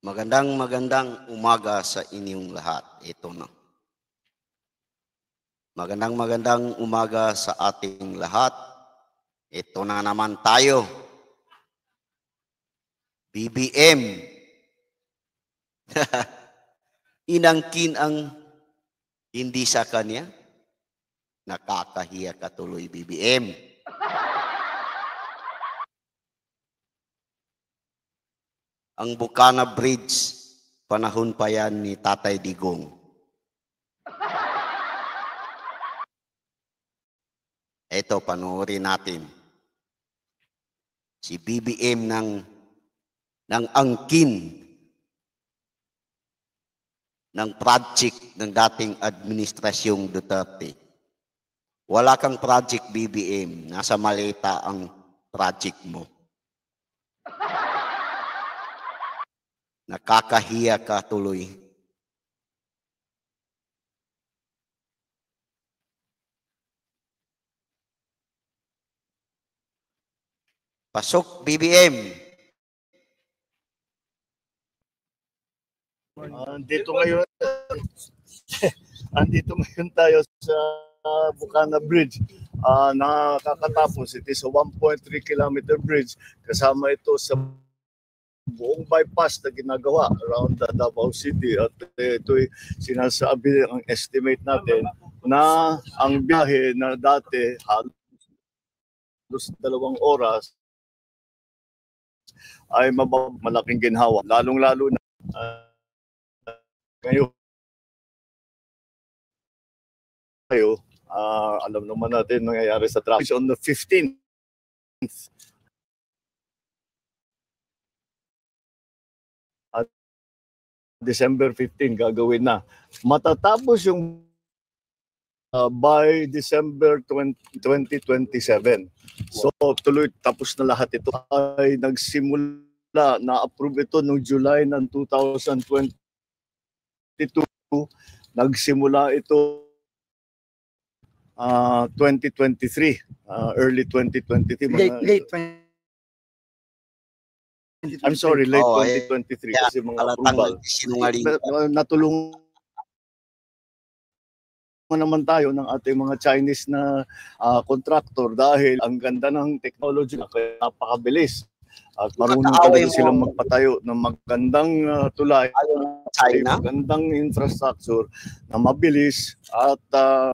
Magandang umaga sa inyong lahat. Ito na. Magandang umaga sa ating lahat. Ito na naman tayo. BBM. Inangkin ang hindi sa kanya. Nakakahiya ka tuloy, BBM. Ang Bukana Bridge, panahon pa yan ni Tatay Digong. Ito, panoorin natin. Si BBM ng angkin ng project ng dating administrasyong Duterte. Wala kang project, BBM. Nasa malita ang project mo. Nakakahiya ka tuloy. Pasok, BBM. Andito ngayon tayo sa Bukana Bridge. Nakakatapos. It is a 1.3 kilometer bridge. Kasama ito sa buong bypass na ginagawa around the Davao City. At ito'y sinasabi, ang estimate natin na ang biyahe na dati halos 2 oras ay malaking ginhawa. Lalong-lalo na ngayon. Alam naman natin nangyayari sa traffic on the 15th. At December 15 gagawin na. Matatapos yung by December 2027. So tuloy tapos na lahat ito. Ay nagsimula, na-approve ito noong July ng 2022. Nagsimula ito 2023, early 2023. Late I'm sorry, late 2023 kasi mga approval. Natulungan naman tayo ng ating mga Chinese na contractor dahil ang ganda ng technology na kaya napakabilis. At marunong talaga silang magpatayo ng magandang tulay, magandang infrastructure na mabilis at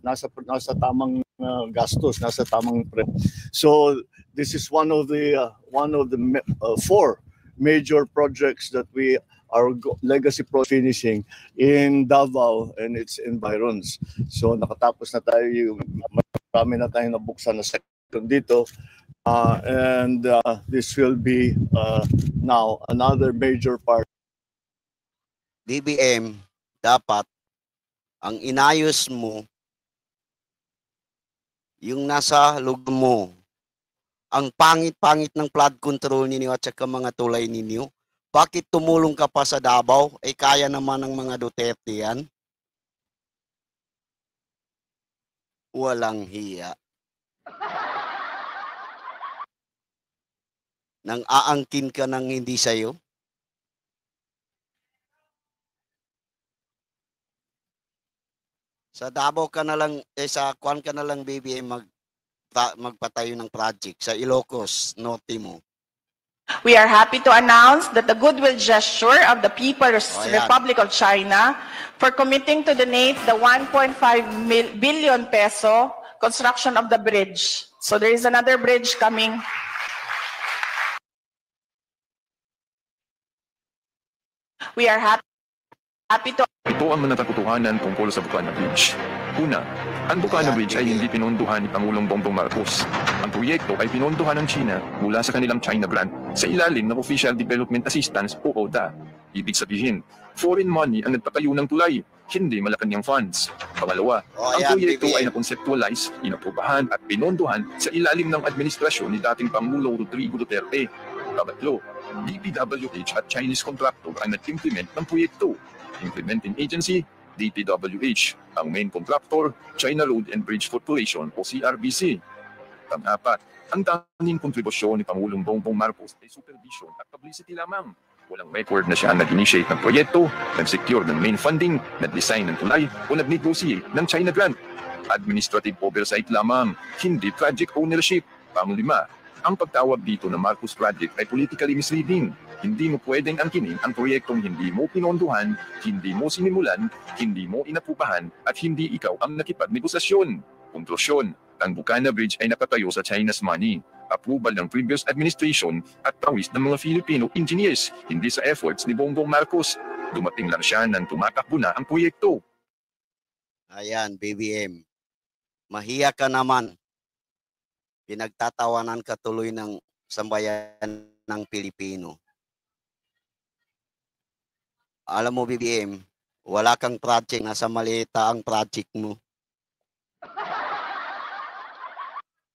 nasa tamang gastos, nasa tamang pre. So this is one of the 4 major projects that we are legacy pro finishing in Davao and its environs. So nakatapos na tayo, marami na tayong nabuksan na second dito. And this will be now another major part. BBM, dapat ang inayos mo yung nasa lugar mo. Ang pangit-pangit ng flood control ninyo at saka mga tulay ninyo. Bakit tumulong ka pa sa Davao? Kaya naman ng mga Duterte yan. Walang hiya. Nang aangkin ka ng hindi sa'yo? Sa Davao ka na lang, sa Kwan ka na lang, BBM, magpatayo ng project. Sa Ilocos, Norte mo. We are happy to announce that the goodwill gesture of the People's Republic of China for committing to donate the 1.5 billion peso construction of the bridge. So there is another bridge coming. We are happy to... Ito ang manatatotohanan tungkol sa Bukana Bridge. Una, ang Bukana Bridge ay hindi pinondohan ni Pangulong Bongbong Marcos. Ang proyekto ay pinondohan ng China mula sa kanilang China grant sa ilalim ng Official Development Assistance o ODA. Ibig sabihin, foreign money ang nagpatayo ng tulay, hindi Malacanang funds. Pangalawa, ang proyekto ay na-conceptualize, inaprubahan at pinondohan sa ilalim ng administrasyon ni dating Pangulo Rodrigo Duterte. Pangatlo, DPWH at Chinese contractor ang nag-implement ng proyekto. Implementing agency, DPWH. Ang main contractor, China Road and Bridge Corporation o CRBC. Pang-apat, ang tanging kontribusyon ni Pangulong Bongbong Marcos ay supervision at publicity lamang. Walang record na siya nag-initiate ng proyekto, nag-secure ng main funding, nag-design ng tulay, o nag-negotiate ng China grant. Administrative oversight lamang, hindi project ownership. Panglima, ang pagtawag dito na Marcos Project ay politically misleading. Hindi mo pwedeng angkinin ang proyektong hindi mo pinondohan, hindi mo sinimulan, hindi mo inapupahan, at hindi ikaw ang nakipagnegosasyon. Konklusyon, ang Bukana Bridge ay nakatayo sa China's money. Approval ng previous administration at pawis ng mga Filipino engineers, hindi sa efforts ni Bongbong Marcos. Dumating lang siya nang tumatakbo na ang proyekto. Ayan, BBM. Mahiya ka naman. Pinagtatawanan ka tuloy ng sambayan ng Pilipino. Alam mo, BBM, wala kang project, nasa malita ang project mo.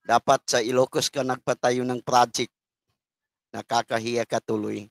Dapat sa Ilocos ka nagpatayo ng project. Nakakahiya ka tuloy.